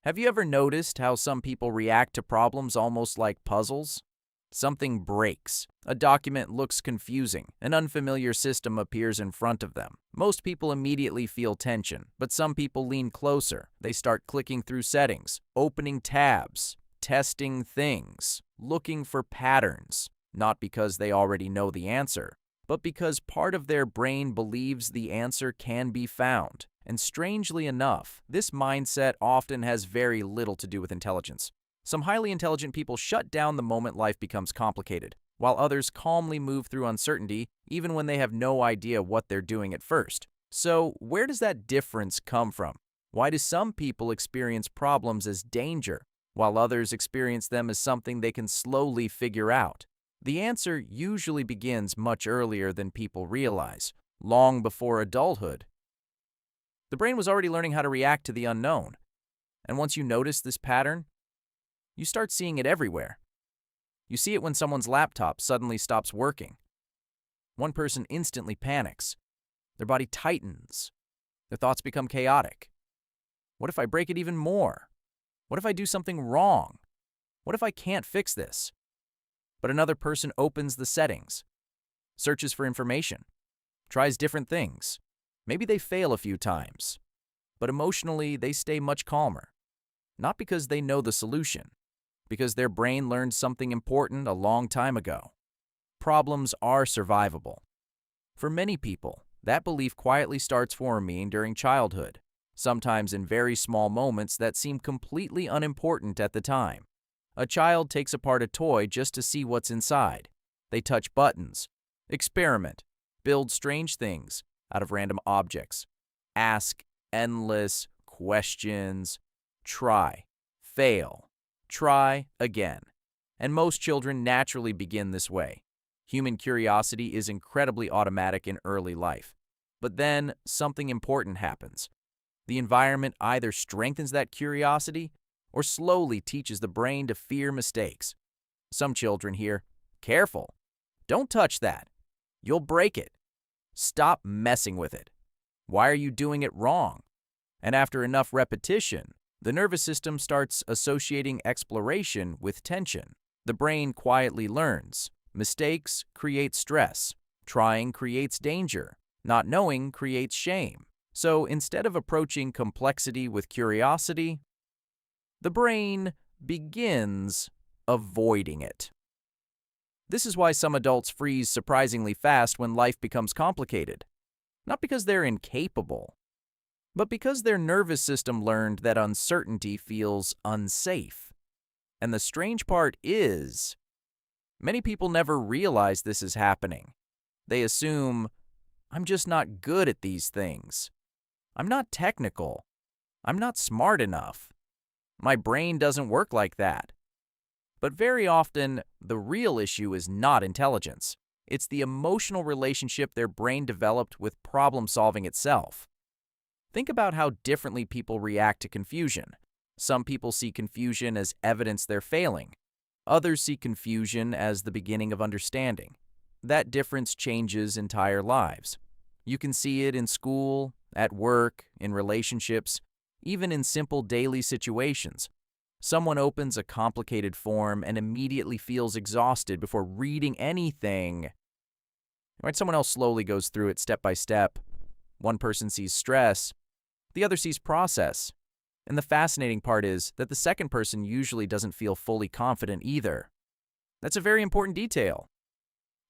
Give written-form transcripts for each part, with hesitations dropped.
Have you ever noticed how some people react to problems almost like puzzles? Something breaks, a document looks confusing, an unfamiliar system appears in front of them. Most people immediately feel tension, but some people lean closer. They start clicking through settings, opening tabs, testing things, looking for patterns, not because they already know the answer, but because part of their brain believes the answer can be found. And strangely enough, this mindset often has very little to do with intelligence. Some highly intelligent people shut down the moment life becomes complicated, while others calmly move through uncertainty even when they have no idea what they're doing at first. So, where does that difference come from? Why do some people experience problems as danger, while others experience them as something they can slowly figure out? The answer usually begins much earlier than people realize, long before adulthood. The brain was already learning how to react to the unknown. And once you notice this pattern, you start seeing it everywhere. You see it when someone's laptop suddenly stops working. One person instantly panics. Their body tightens. Their thoughts become chaotic. What if I break it even more? What if I do something wrong? What if I can't fix this? But another person opens the settings, searches for information, tries different things. Maybe they fail a few times, but emotionally they stay much calmer. Not because they know the solution, because their brain learned something important a long time ago. Problems are survivable. For many people, that belief quietly starts forming during childhood, sometimes in very small moments that seem completely unimportant at the time. A child takes apart a toy just to see what's inside. They touch buttons, experiment, build strange things out of random objects, ask endless questions, try, fail, try again. And most children naturally begin this way. Human curiosity is incredibly automatic in early life. But then something important happens. The environment either strengthens that curiosity or slowly teaches the brain to fear mistakes. Some children hear, "Careful, don't touch that. You'll break it. Stop messing with it. Why are you doing it wrong?" And after enough repetition, the nervous system starts associating exploration with tension. The brain quietly learns. Mistakes create stress. Trying creates danger. Not knowing creates shame. So instead of approaching complexity with curiosity, the brain begins avoiding it. This is why some adults freeze surprisingly fast when life becomes complicated. Not because they're incapable, but because their nervous system learned that uncertainty feels unsafe. And the strange part is, many people never realize this is happening. They assume, "I'm just not good at these things. I'm not technical. I'm not smart enough. My brain doesn't work like that." But very often, the real issue is not intelligence. It's the emotional relationship their brain developed with problem-solving itself. Think about how differently people react to confusion. Some people see confusion as evidence they're failing. Others see confusion as the beginning of understanding. That difference changes entire lives. You can see it in school, at work, in relationships, even in simple daily situations. Someone opens a complicated form and immediately feels exhausted before reading anything. Right? Someone else slowly goes through it step by step. One person sees stress, the other sees process. And the fascinating part is that the second person usually doesn't feel fully confident either. That's a very important detail.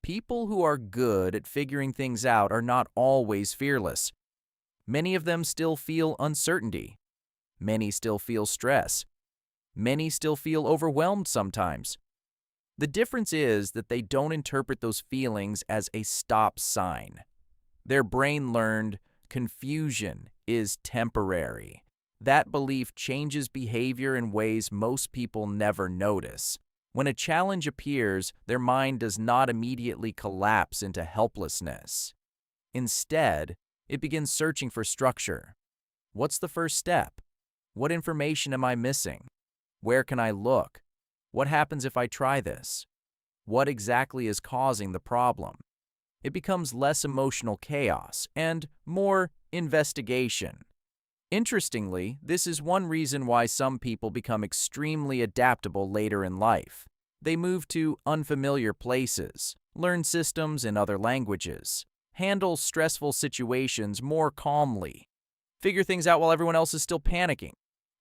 People who are good at figuring things out are not always fearless. Many of them still feel uncertainty. Many still feel stress. Many still feel overwhelmed sometimes. The difference is that they don't interpret those feelings as a stop sign. Their brain learned confusion is temporary. That belief changes behavior in ways most people never notice. When a challenge appears, their mind does not immediately collapse into helplessness. Instead, it begins searching for structure. What's the first step? What information am I missing? Where can I look? What happens if I try this? What exactly is causing the problem? It becomes less emotional chaos and more investigation. Interestingly, this is one reason why some people become extremely adaptable later in life. They move to unfamiliar places, learn systems in other languages, handle stressful situations more calmly, figure things out while everyone else is still panicking.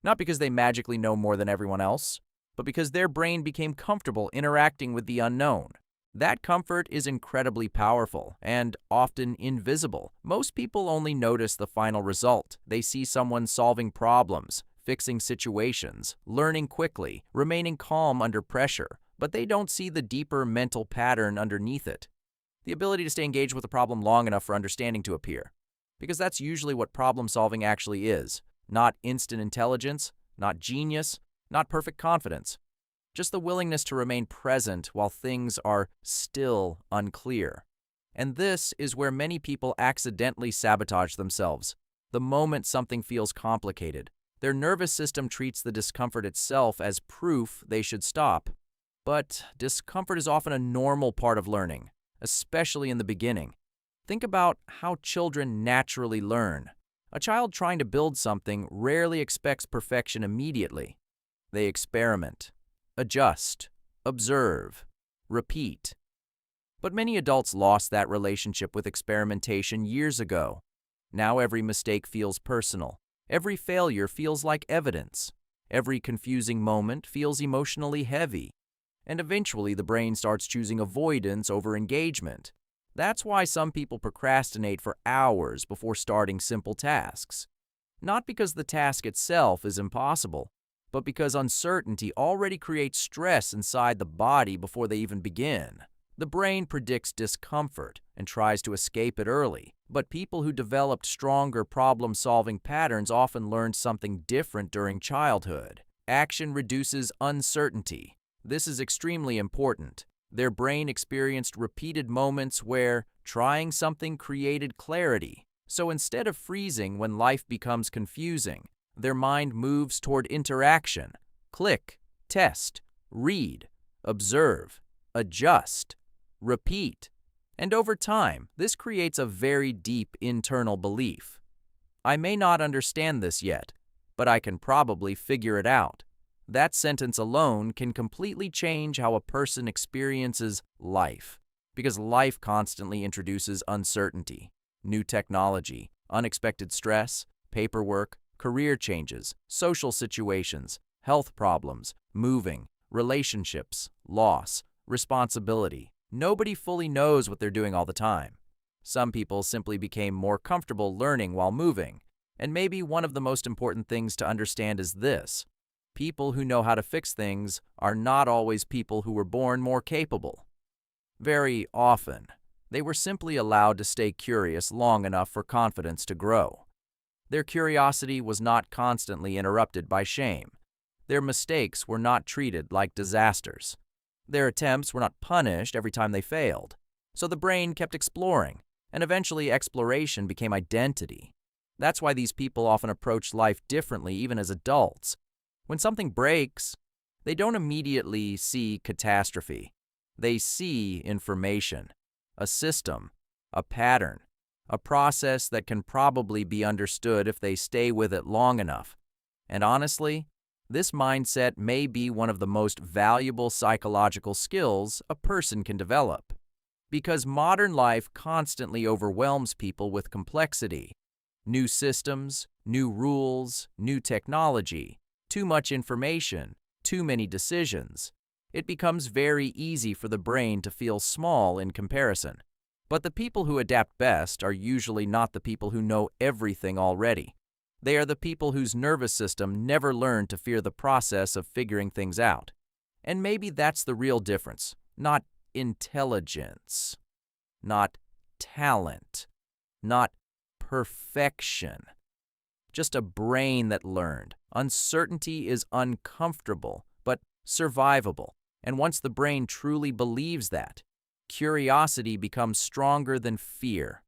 Not because they magically know more than everyone else, but because their brain became comfortable interacting with the unknown. That comfort is incredibly powerful and often invisible. Most people only notice the final result. They see someone solving problems, fixing situations, learning quickly, remaining calm under pressure, but they don't see the deeper mental pattern underneath it. The ability to stay engaged with a problem long enough for understanding to appear. Because that's usually what problem solving actually is. Not instant intelligence, not genius, not perfect confidence. Just the willingness to remain present while things are still unclear. And this is where many people accidentally sabotage themselves. The moment something feels complicated, their nervous system treats the discomfort itself as proof they should stop. But discomfort is often a normal part of learning, especially in the beginning. Think about how children naturally learn. A child trying to build something rarely expects perfection immediately. They experiment, adjust, observe, repeat. But many adults lost that relationship with experimentation years ago. Now every mistake feels personal. Every failure feels like evidence. Every confusing moment feels emotionally heavy. And eventually the brain starts choosing avoidance over engagement. That's why some people procrastinate for hours before starting simple tasks. Not because the task itself is impossible, but because uncertainty already creates stress inside the body before they even begin. The brain predicts discomfort and tries to escape it early, but people who developed stronger problem-solving patterns often learned something different during childhood. Action reduces uncertainty. This is extremely important. Their brain experienced repeated moments where trying something created clarity. So instead of freezing when life becomes confusing, their mind moves toward interaction. Click, test, read, observe, adjust, repeat. And over time, this creates a very deep internal belief. I may not understand this yet, but I can probably figure it out. That sentence alone can completely change how a person experiences life, because life constantly introduces uncertainty, new technology, unexpected stress, paperwork, career changes, social situations, health problems, moving, relationships, loss, responsibility. Nobody fully knows what they're doing all the time. Some people simply became more comfortable learning while moving. And maybe one of the most important things to understand is this: people who know how to fix things are not always people who were born more capable. Very often, they were simply allowed to stay curious long enough for confidence to grow. Their curiosity was not constantly interrupted by shame. Their mistakes were not treated like disasters. Their attempts were not punished every time they failed. So the brain kept exploring, and eventually exploration became identity. That's why these people often approach life differently even as adults. When something breaks, they don't immediately see catastrophe. They see information, a system, a pattern, a process that can probably be understood if they stay with it long enough. And honestly, this mindset may be one of the most valuable psychological skills a person can develop. Because modern life constantly overwhelms people with complexity. New systems, new rules, new technology, too much information, too many decisions. It becomes very easy for the brain to feel small in comparison. But the people who adapt best are usually not the people who know everything already. They are the people whose nervous system never learned to fear the process of figuring things out. And maybe that's the real difference. Not intelligence, not talent, not perfection. Just a brain that learned. Uncertainty is uncomfortable, but survivable. And once the brain truly believes that, curiosity becomes stronger than fear.